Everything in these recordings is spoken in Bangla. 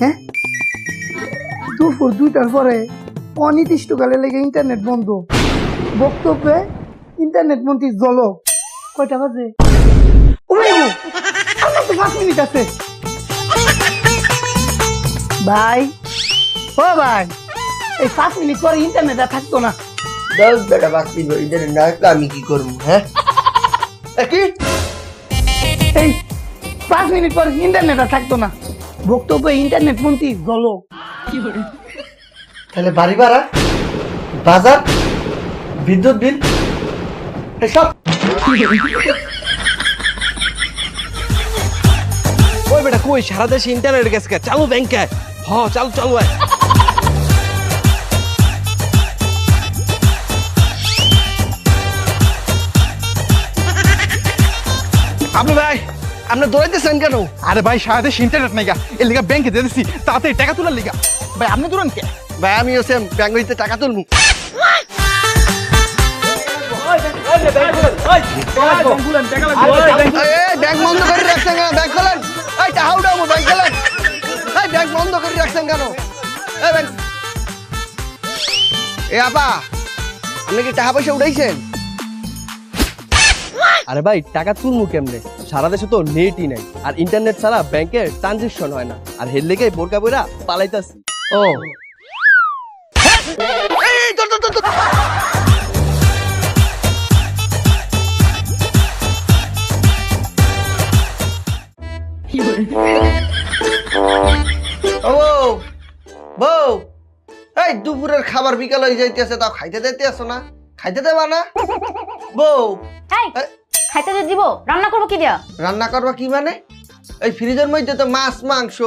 হ্যাঁ দুপুর 2টার পরে অনির্দিষ্টকালের লেগে ইন্টারনেট বন্ধ। বক্তব্যে ইন্টারনেট মন্ত্রী জলক। কয়টা বাজে? আমার তো 5 মিনিট আছে। ভাই ও ভাই, এই 5 মিনিট পরে ইন্টারনেট আর থাকতো না। 10 বেটা 5 মিনিট ইন্টারনেট না থাকলে আমি কি করবো? হ্যাঁ কি এই 5 মিনিট পরে ইন্টারনেট আর থাকতো না। বক্তব্যে ইন্টারনেট মন্ত্রী জলক। তাহলে বাড়ি ভাড়া, বাজার, বিদ্যুৎ বিল সব ওই বেটা কই সারা দেশে ইন্টারনেট গেছে চালু ব্যাংকে চালু চালু আপনি ভাই আপনি দৌড়াইতেছেন কেন? আরে ভাই সারা দেশে ইন্টারনেট নাই গা, এর লিগা ব্যাংকে দিয়ে দিচ্ছি তাড়াতাড়ি টাকা তোলার লিগা। ভাই আপনি দৌড়ান কে? ভাই আমি হচ্ছে ব্যাংক হইতে টাকা তুলবো। ব্যাংক বন্ধ করে রাখছেন কেন? ব্যাংক খোলেন। এই টাকা উঠাবো, ব্যাংক খোলেন। এই ব্যাংক বন্ধ করে রাখছেন কেন? এই ব্যাংক এ আপা আপনি কি টাকা পয়সা উঠাইছেন? আরে ভাই টাকা তুলমু কেমনে? সারা দেশে তো নেটই নাই আর ইন্টারনেট ছাড়া ব্যাংকের ট্রানজাকশন হয় না। আর হের লেগে বোরকা বইরা পালাইতাছি। ও এই তোর তোর তোর বউ বউ এই দুপুরের খাবার বিকাল হয়ে যাইতেছে, তাও খাইতে দিতে আসো না? খাইতে দেবা না বউ? এই খাইতে যে দিব, রান্না করব কি দিয়া? রান্না করবা কি মানে? এই ফ্রিজের মধ্যে তো মাছ মাংস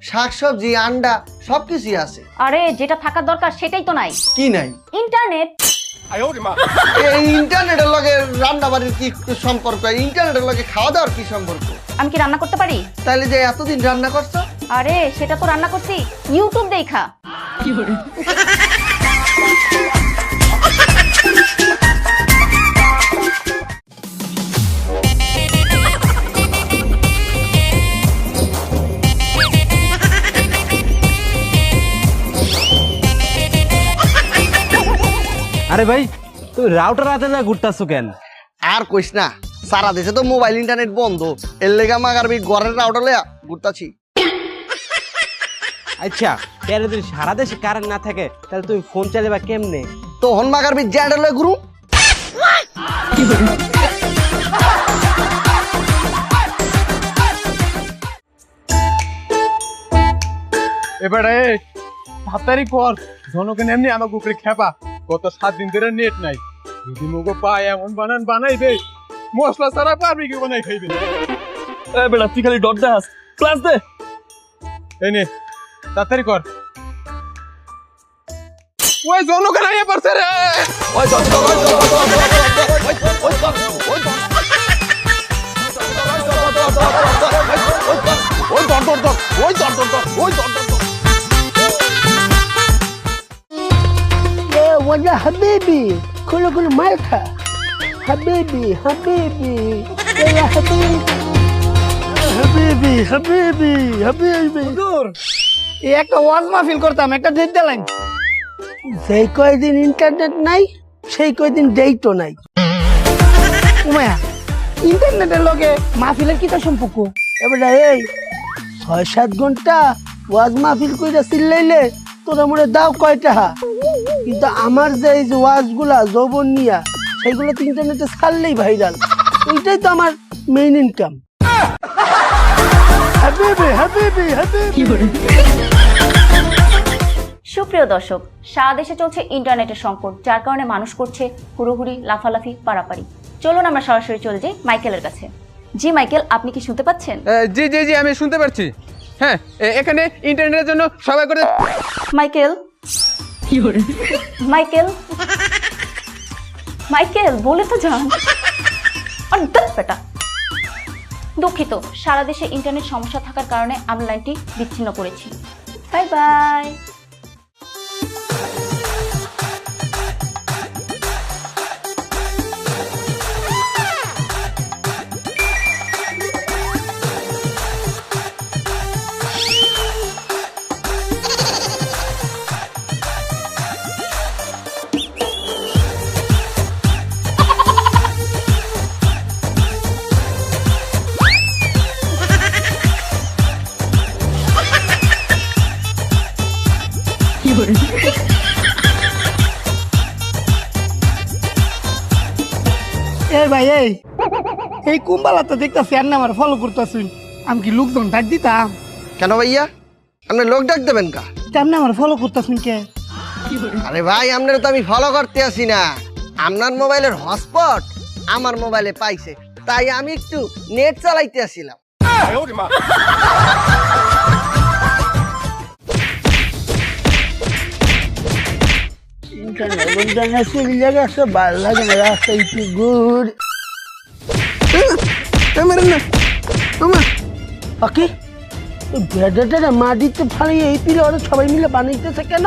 শাকসবজি আন্ডা সবকিছুই আছে। আরে যেটা থাকার দরকার সেটাই তো নাই। কি নাই? ইন্টারনেট। এই ইন্টারনেটের লগে রান্না বাড়ির কি সম্পর্ক? ইন্টারনেটের লগে খাওয়া দাওয়ার কি সম্পর্ক? আমি কি রান্না করতে পারি? তাহলে যে এতদিন রান্না করছো? আরে সেটা তো রান্না করছি ইউটিউব দেখা। আরে ভাই তুই রাউটার হাতে না ঘুরতাছো কেন? আর কইস না, সারা দেশে তো মোবাইল ইন্টারনেট বন্ধ, এর লেগা মাগার ঘরের রাউটার লইয়া ঘুরতাছি। আচ্ছা তাহলে যদি সারা দেশে কারেন্ট না থাকে তাহলে তুমি ফোন চালাবা কেমনে? তখন মাগার জ্যাডার লইয়া ঘুরু। এবারে 7 তারিখ পর জনগণ এমনি আমাকে উপরে খেপা, গত 7 দিন ধরে নেট নাই। যদি মুগো পায় এমন বানান বানাইবে, মশলা ছাড়া পারবি কি বানাই খাইবে। এ বেটা তুই খালি ডট দেখাস, ক্লাস দে। এই নে তাড়াতাড়ি কর। ওই জনগণ আইয়া পড়ছে রে। ওই ডট وجه حبيبي كله كله مالها حبيبي حبيبي يا حبيبي حبيبي حبيبي حبيبي এই একটা ওয়াজ মাহফিল করতাম, একটা ডেট দিলেন। যেই কয়দিন ইন্টারনেট নাই সেই কয়দিন ডেটও নাই। উমায়া ইন্টারনেটের লগে মাহফিলের কি সম্পর্ক? এবারে এই 6-7 ঘন্টা ওয়াজ মাহফিল কইরা চিল্লাইলে তোরা মনে দাও কয় টাকা? কিন্তু আমার যে এই যে ওয়াজগুলা যৌবন নিয়া সেইগুলো তো ইন্টারনেটে ছাড়লেই ভাইরাল, ওইটাই তো আমার মেইন ইনকাম। সুপ্রিয় দর্শক, সারা দেশে চলছে ইন্টারনেটের সংকট, যার কারণে মানুষ করছে হুড়োহুড়ি, লাফালাফি, পারাপারি। চলুন আমরা সরাসরি চলে যাই মাইকেলের কাছে। জি মাইকেল, আপনি কি শুনতে পাচ্ছেন? জি জি জি আমি শুনতে পাচ্ছি। হ্যাঁ এখানে ইন্টারনেটের জন্য সবাই করে। মাইকেল মাইকেল মাইকেল বলে তো যান। বেটা দুঃখিত, সারা দেশে ইন্টারনেট সমস্যা থাকার কারণে আমরা লাইনটি বিচ্ছিন্ন করেছি। Bye bye. ভাই এই কুম্বালা তো দেখতেছি আর না আমার ফলো করতেছুন, আমি কি লোকজন ডাক দিতাম? কেন ভাইয়া আপনি লোক ডাক দেবেন কা? তেমনি আমার ফলো করতেছুন কে? আরে ভাই আপনার তো আমি ফলো করতে আসি না, আপনার মোবাইলের হটস্পট আমার মোবাইলে পাইছে, তাই আমি একটু নেট চালাইতে আসিলাম। ভালো লাগে না, রাস্তা একটু গুড় ওকে বেড়াটা মাটিতে ফালিয়ে এই পিলে ওরা সবাই মিলে বানাইতেছে কেন?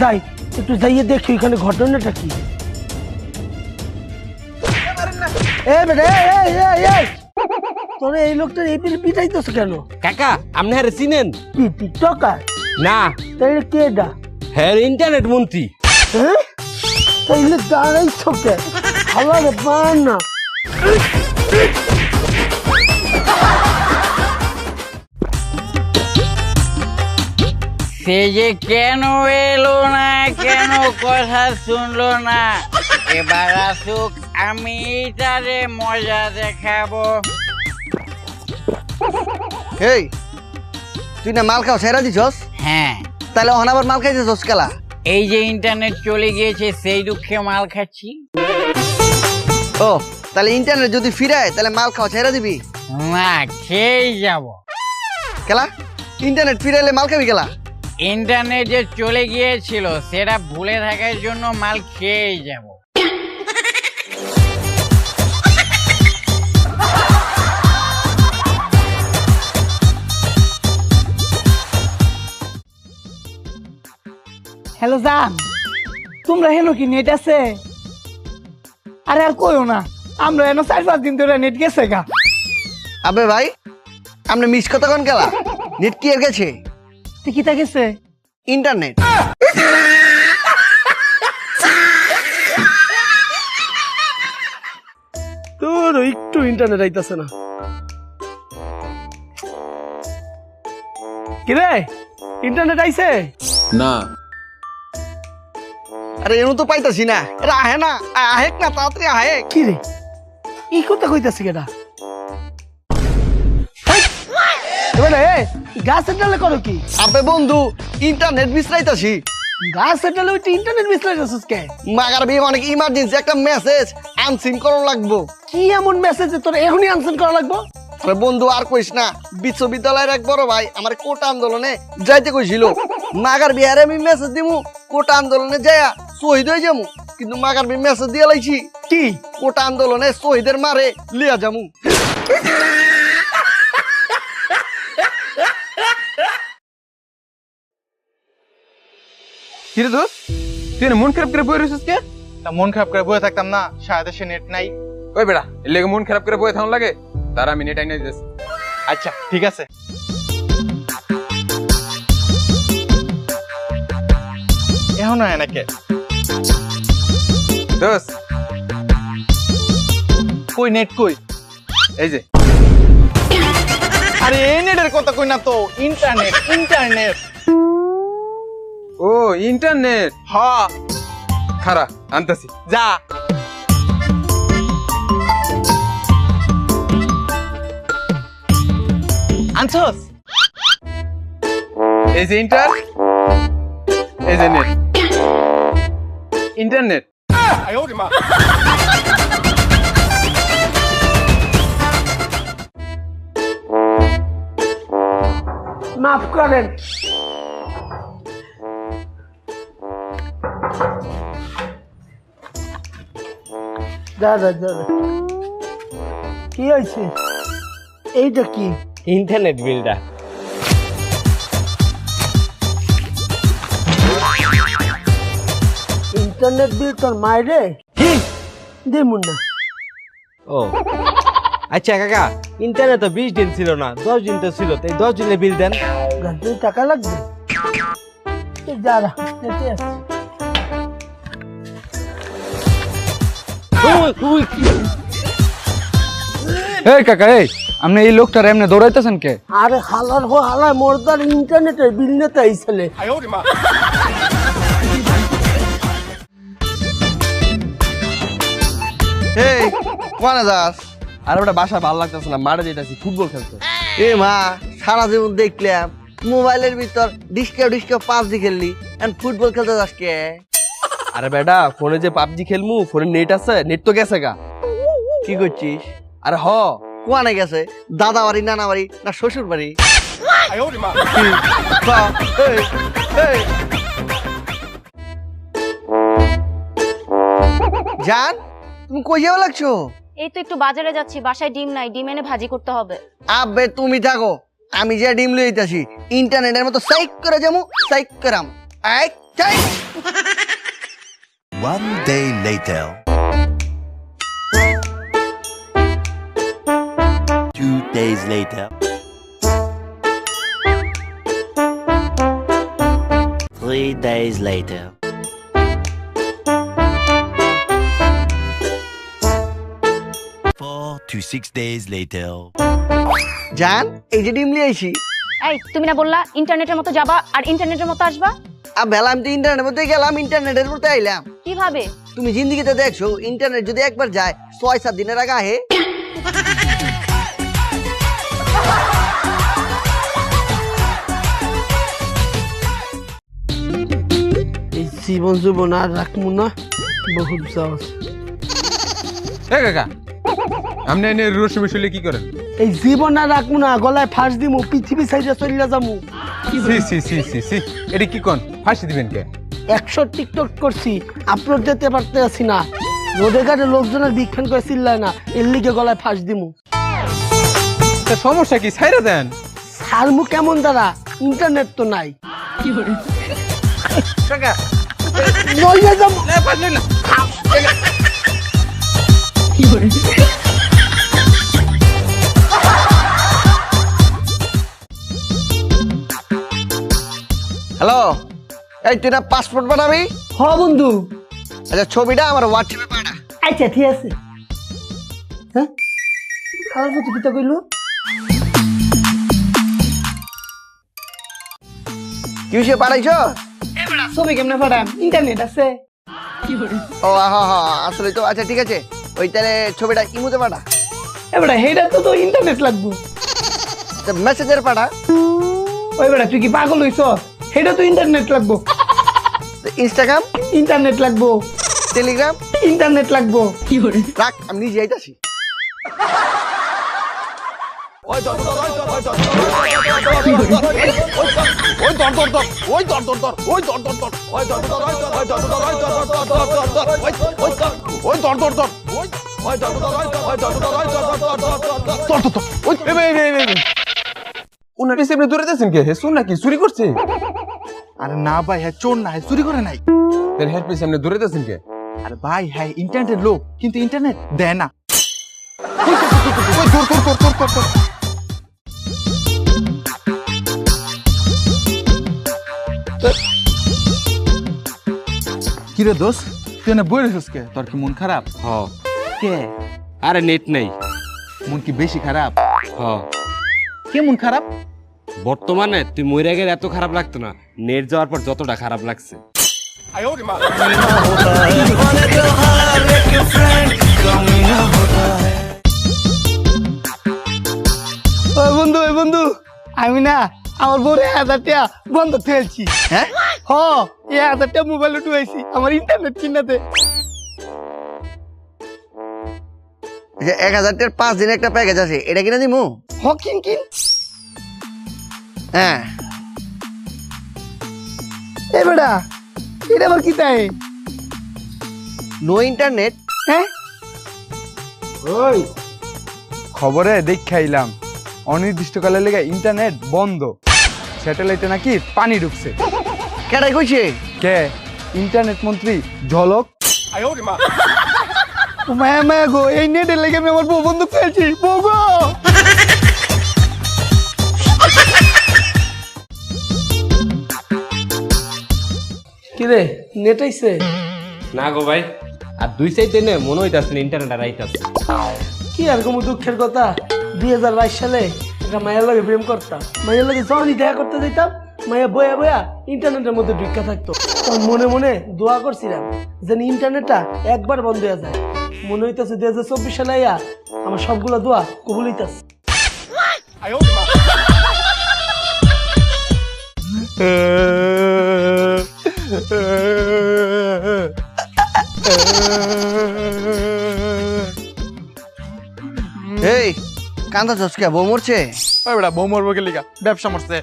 যাই একটু যাইয়ে দেখি ওইখানে ঘটনাটা কি। তোরা এই লোকটা এই পিলে পিটাইতেছে কেন? কাকা আপনি হ্যাঁ চিনেন? কি টিকটকার? না, তাইলে কেডা? হ্যাঁ ইন্টারনেট মন্ত্রী। হ্যাঁ তাইলে দাঁড়াইছ কে? খাবার পান না। সে যে কেন এলো না, কেন কথা শুনলো না, এবার আসুক আমি তারে মজা দেখাবো। এই তুই না মাল খাও সেরা দিছস, হ্যাঁ, তাহলে ওখানে আবার মাল খাইতেছস কেলা? এই যে ইন্টারনেট চলে গিয়েছে সেই দুঃখে মাল খাচ্ছি। ও তাহলে ইন্টারনেট যদি ফিরায় তাহলে মাল খাওয়া ছেড়ে দিবি? না, খেয়েই যাব। কেলা ইন্টারনেট ফিরাইলে মাল খাবি কেলা? ইন্টারনেট যে চলে গিয়েছিল সেটা ভুলে থাকার জন্য মাল খেয়েই যাব। হ্যালো জান, তোমরা হেনো কি নেট আছে? আরে আর কইও না, আমরা এনো 4-5 দিন ধরে নেট গেছে গা। আবে ভাই আপনি মিস কথা কোন কেলা? নেট কি এর গেছে? তুই কিতা গেছে? ইন্টারনেট। তোর একটু ইন্টারনেট আইতাছে না। কিরে ইন্টারনেট আইছে? না আরে এনু তো পাইতাছি না, এরা আহে না, আহেক না তাড়াতাড়ি আহেক। কি রে এই কথা কইতাছে কেডা? গাছের ডালে করো কি? আবে বন্ধু ইন্টারনেট বিশ্রাইতাছি। গাছের ডালে ওই ইন্টারনেট বিশ্লেষণ কে? মাগার বিয়ে অনেক ইমার্জেন্সি একটা মেসেজ আনসিন করা লাগবো। কি এমন মেসেজ তোর এখনই আনসার করা লাগবো? আরে বন্ধু আর কইস না, বিশ্ববিদ্যালয়ের এক বড় ভাই আমার কোটা আন্দোলনে যাইতে কইছিল। মাগার বিহারে আমি মেসেজ দিমু কোটা আন্দোলনে যাইয়া শহীদ হয়ে যামু, কিন্তু মাগার বি মেসেজ দিয়ে লাইছি কি কোটা আন্দোলনে শহীদের মারে লিয়া যামু। কিরে দোস্ত, তুই মন খারাপ করে বই রয়েছিস কে? তা মন খারাপ করে বসে থাকতাম না, সারা দেশে নেট নাই। ওই বেড়া এর লেগে মন খারাপ করে বই থাকুন লাগে? তারা আমি নেট আইনে দিতেছি। আচ্ছা ঠিক আছে। এখন হয় নাকি দোস্ত কই নেট কই? এই যে আরে এই নেটের কথা কই না তো, ইন্টারনেট ইন্টারনেট। ও ইন্টারনেট, হ্যাঁ খারা আনতাছি। যা। আনছস? এই যে ইন্টার, এই যে নেট, ইন্টারনেট। মাফ করেন। দাদা দাদা কি হয়েছে? এইটা কি? ইন্টারনেট বিলটা। ইন্টারনেট বিল তোর মাইরে দেমুন না। ও আচ্ছা কাকা, ইন্টারনেট তো 20 দিন ছিল না, 10 দিন তো ছিল, তাই 10 দিনের বিল দেন। ঘন্টায় টাকা লাগবে? যারা যেতে আসছে। এই কাকা, এই আপনি এই লোকটার এমনি দৌড়াইতেছেন কে? আরে হালার হো হালায় মোরদার ইন্টারনেটের বিল নিতে আইছিলে। এই কোনে যাস? আর ওটা বাসা ভালো লাগতেছে না, মাঠে যেতেছি ফুটবল খেলতে। এ মা, সারা জীবন দেখলাম মোবাইলের ভিতর ডিস্কেও পাবজি খেললি, এখন ফুটবল খেলতে যাস কে? আরে বেটা ফোনে যে পাবজি খেলমু, ফোনে নেট আছে, নেট তো গেছে গা। কি করছিস? আরে হ, কোনে গেছে? দাদা বাড়ি, নানা বাড়ি না শ্বশুর বাড়ি? জান, তুমি কই যাওয়া লাগছো? এই তো একটু বাজারে যাচ্ছি, বাসায় ডিম নাই, ডিম এনে ভাজি করতে হবে। আবে তুমি থাকো, আমি যে ডিম লইতাছি ইন্টারনেটের মতো সাইক করে যামু, সাইক করাম। আই চাই। One day later. 2 days later. 3 days later. 4 to 6 days later. জান, এই যে ডিম লিয়েছি। এই তুমি না বললা ইন্টারনেটের মতো যাবা আর ইন্টারনেটের মতো আসবা? বেলা আমি তো ইন্টারনেটের মধ্যে গেলাম, ইন্টারনেটের মধ্যে আইলাম। কিভাবে? তুমি জিন্দিগিতে দেখছো ইন্টারনেট যদি একবার যায় 6-7 দিনের আগে আহে। এই জীবন আর রাখবো না, বহুত সাহস। এ কাকা, আপনি এনে রসুন মিশলে কি করেন? এই জীবন আর রাখবো না, গলায় ফাঁস দিমু, পৃথিবী সাইডে চলিয়া যামু। সি এটা কি কোন ফাঁসি দিবেন কে? 100 টিকটক করছি, আপলোড দিতে পারতে আছি না। রোদে ঘাটে লোকজনের বিক্ষান করে চিল্লায় না, এর লিগে গলায় ফাঁস দিমু। তা সমস্যা কি? ছাইরা দেন। ছাড়মু কেমন দ্বারা? ইন্টারনেট তো নাই। কাকা নইলে যামু। হ্যালো, এই তুই না পাসপোর্ট বানাবি? হ বন্ধু। আচ্ছা, ছবিটা আমার হোয়াটসঅ্যাপে পাঠা। আচ্ছা ঠিক আছে। হ্যাঁ, খাওয়ার মতো কিতা কইলো? কি হইছে, পাঠাইছ? ছবি কেমনে পাঠাম? ইন্টারনেট আছে। ও হ্যাঁ, আসলে তো। আচ্ছা ঠিক আছে, ওই তাহলে ছবিটা ইমুতে পাঠা। এবারে হেডা তো ইন্টারনেট লাগবো। মেসেজের পাঠা। ওই বেটা তুই কি পাগল হইছ? হেডা তো ইন্টারনেট লাগবো। ইনস্টাগ্রাম ইন্টারনেট লাগবো। টেলিগ্রাম ইন্টারনেট লাগবো। রাখ, আমি নিজে আইতাছি। উনার পিছে আপনি দৌড়ে যাচ্ছেন কে? শুন নাকি চুরি করছে? আরে না ভাই, হ্যাঁ চোর না, হ্যাঁ চুরি করে নাই। এর হেড পিছে আপনি দৌড়ে যাচ্ছেন কে? আরে ভাই, হ্যাঁ ইন্টারনেটের লোক, কিন্তু ইন্টারনেট দেয় না। কিরে দোস্ত, তুই না বই রেছিস কে? তোর কি মন খারাপ? হ। কে? আরে নেট নেই। মন কি বেশি খারাপ? হ। কে মন খারাপ? বর্তমানে তুই মইরা গেলে এত খারাপ লাগতো না, নেট যাওয়ার পর যতটা খারাপ লাগছে। ওই বন্ধু, আমি না আমার বড় 1000 টাকা বন্ধ ফেলছি। হ্যাঁ, হ, 1000 টাকা মোবাইলে ঢুকাইছি আমার ইন্টারনেট কিনাতে। 1000 টাকার 5 দিনের একটা প্যাকেজ আছে, এটা কিনা দিমু? হকিং কিন। হ্যাঁ। এ বেটা, এটা আবার কি তাই? No internet? হ্যাঁ, ওই খবরে দেখাইলাম অনির্দিষ্টকালের লেগে ইন্টারনেট বন্ধ, স্যাটেলাইটে নাকি পানি ঢুকছে। কেডাই কইছে? কে? ইন্টারনেট মন্ত্রী ঝলক। মায়া মায়া গো, এই নেটের লেগে আমি আমার বউ বন্ধ ফেলছি। বউ গো, কিরে নেট আইছে? না গো ভাই, আর 2 সাইডে নে মনে হইতাছে ইন্টারনেট আর আইতাছে। কি আর কোনো দুঃখের কথা, 2022 সালে একটা মায়ের লাগে প্রেম করতাম। মায়ের লাগে যখনই দেখা করতে যেতাম, মায়া বয়া বয়া ইন্টারনেটের মধ্যে ঢুকা থাকতো। তখন মনে মনে দোয়া করছিলাম যেন ইন্টারনেটটা একবার বন্ধ হয়ে যায়। মনে হইতেছে 2024 সালে আইয়া আমার সবগুলা দোয়া কবুল হইতাছে। এই কান্দা চসকা বউ মরছে? ওই বেটা বউ মরবো কে লিগা, ব্যবসা মরছে।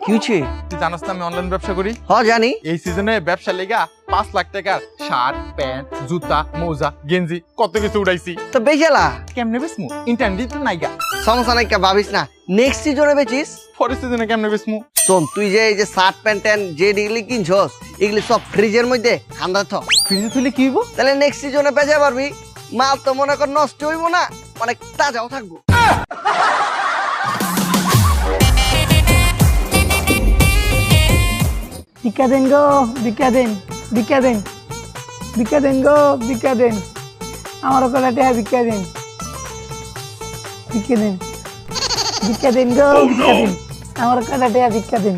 কি হচ্ছে? তুই জানাস না আমি অনলাইন ব্যবসা করি? জানি। এই সিজনে ব্যবসা লেগা 5 লাখ টাকার শার্ট, প্যান্ট, জুতা, মোজা, গেঞ্জি কত কিছু উড়াইছি। তো বেচালা কেমনে বেসমু? ইন্টারনেট তো নাইগা। সমস্যা নাই, ভাবিস না, নেক্সট সিজনে বেচিস। পরের সিজনে কেমনে বেসমু? শোন, তুই যে এই যে শার্ট প্যান্ট যে এগুলি কিনছস এগুলি সব ফ্রিজের মধ্যে ঠান্ডা থ। ফ্রিজে তুলে কি হইব? তাহলে নেক্সট সিজনে বেচা পারবি। মাল তো মনে কর নষ্ট হইব না, অনেক তাজাও থাকবো। ভিক্ষা দেন গো, ভিক্ষা দেন, ভিক্ষা দেন, ভিক্ষা দেন গো, ভিক্ষা দেন, আমার কলা টাকা ভিক্ষা দেন, ভিক্ষা দেন, ভিক্ষা দেন গো, ভিক্ষা দেন, আমার কলা টাকা ভিক্ষা দেন,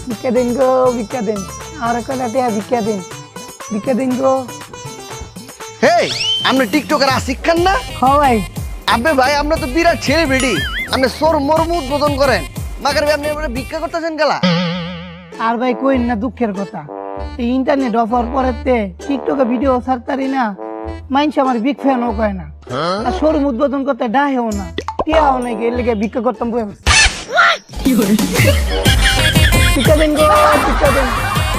ভিক্ষা দেন গো, ভিক্ষা দেন, আমার কলা টাকা ভিক্ষা দেন, ভিক্ষা দেন গো। হেই, আপনি টিকটকার আশিক খান না? হ্যাঁ ভাই। আবে ভাই, আমরা তো বিরাট সেলিব্রিটি। আপনি সোর মর্ম উদ্বোধন করেন, মাগার আপনি ভিক্ষা করতেছেন গেলা। আর ভাই কইন না দুঃখের কথা, এই ইন্টারনেট অফার পরেতে টিকটকে ভিডিও ছাড়তারি না, মাইনস আমার বিগ ফ্যানও কয় না, আর শোরুম উদ্বোধন করতে ডাহেও না, টিয়াও নাই, এর লেগে ভিক্ষা করতাম বই বসে। ভিক্ষা দেন গো, ভিক্ষা দেন,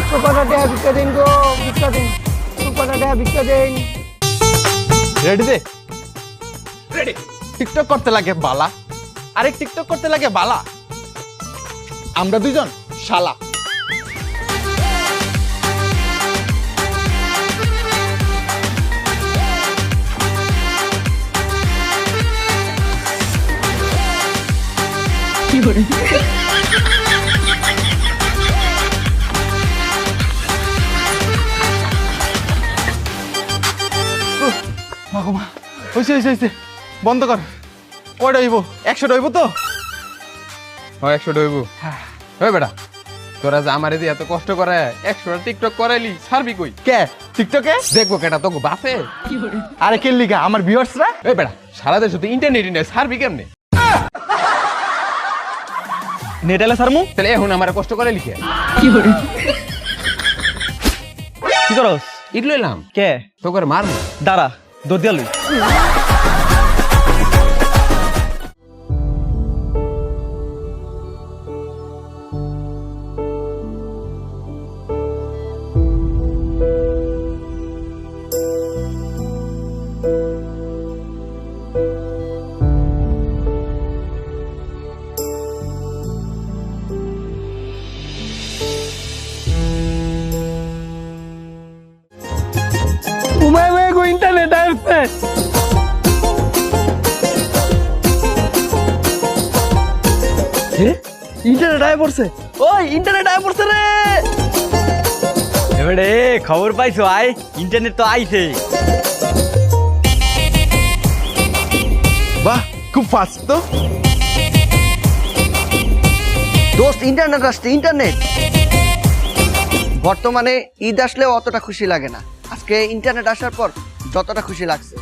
সুপাটা টাকা ভিক্ষা দেন গো, ভিক্ষা দেন, সুপাটা টাকা ভিক্ষা দেন। রেডি দে, রেডি। টিকটক করতে লাগে বালা, আরেক টিকটক করতে লাগে বালা, আমরা দুইজন শালা। হইছে বন্ধ কর। কয়টা হইব? 100 হইব তো? হ্যাঁ 100 হইব। হ্যাঁ বেটা, তোরা যে আমারে দিয়ে এত কষ্ট করে 100 টিকটক করাইলি, ছাড়বি কই? কে টিকটকে দেখবো কেটা তোকে বাপে? আরে কে লিগা? আমার ভিউয়ার্সরা। এই বেটা, সারা দেশে তো ইন্টারনেট নেই, ছাড়বি কেমনে? নেট এলে ছাড়মু? তাহলে এখন আমারে কষ্ট করে লিখে কি করস? ইট লইলাম। কে তোকে মারমু? দাঁড়া, দৌড় দিয়া লই। ইন্টারনেট আসছে। ইন্টারনেট আয় পড়ছে। ওই ইন্টারনেট আয় পড়ছে রে। এবারে খবর পাইছো? আয় ইন্টারনেট তো আইছে। বাহ, খুব ফাস্ট তো। দোস্ত, ইন্টারনেট আসছে, ইন্টারনেট। বর্তমানে ঈদ আসলেও অতটা খুশি লাগে না, আজকে ইন্টারনেট আসার পর যতটা খুশি লাগছে।